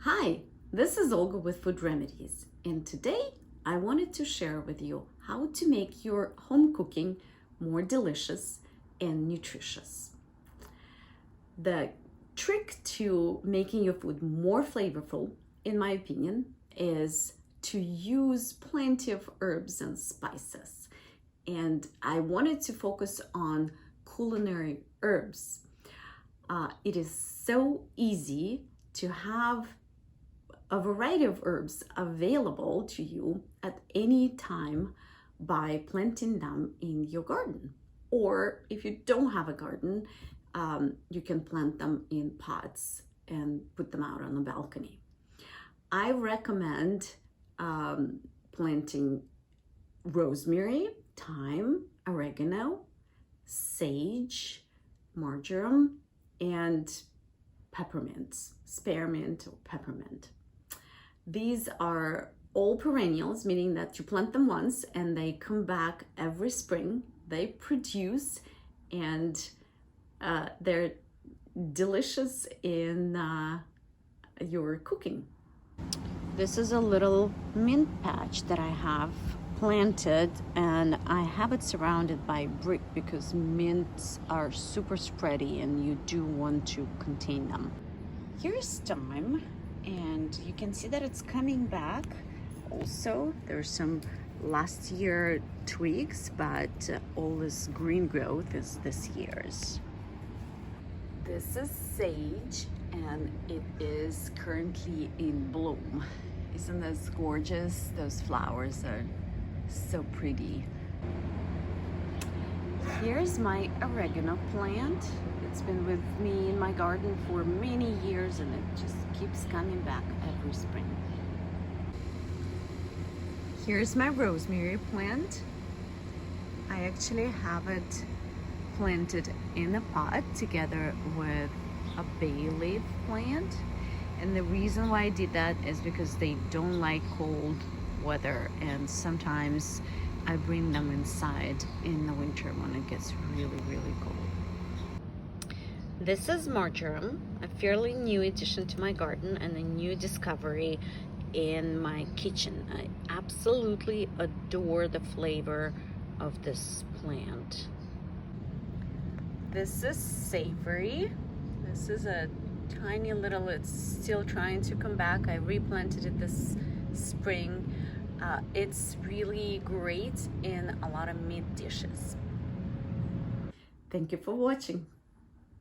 Hi, this is Olga with Food Remedies, and today I wanted to share with you how to make your home cooking more delicious and nutritious. The trick to making your food more flavorful, in my opinion, is to use plenty of herbs and spices. And I wanted to focus on culinary herbs. It is so easy to have a variety of herbs available to you at any time by planting them in your garden. Or if you don't have a garden, you can plant them in pots and put them out on the balcony. I recommend planting rosemary, thyme, oregano, sage, marjoram, and peppermint, spearmint or peppermint. These are all perennials, meaning that you plant them once and they come back every spring. They produce and they're delicious in your cooking. This is a little mint patch that I have planted, and I have it surrounded by brick because mints are super spready and you do want to contain them. Here's thyme, and you can see that it's coming back. Also, there's some last year twigs, but all this green growth is this year's. This is sage, and it is currently in bloom. Isn't this gorgeous? Those flowers are so pretty. Here's my oregano plant. It's been with me in my garden for many years and it just keeps coming back every spring. Here's my rosemary plant. I actually have it planted in a pot together with a bay leaf plant. And the reason why I did that is because they don't like cold weather, and sometimes I bring them inside in the winter when it gets really cold. This is marjoram, a fairly new addition to my garden and a new discovery in my kitchen. I absolutely adore the flavor of this plant. This is savory. This is a tiny little, it's still trying to come back. I replanted it this spring. It's really great in a lot of meat dishes. Thank you for watching.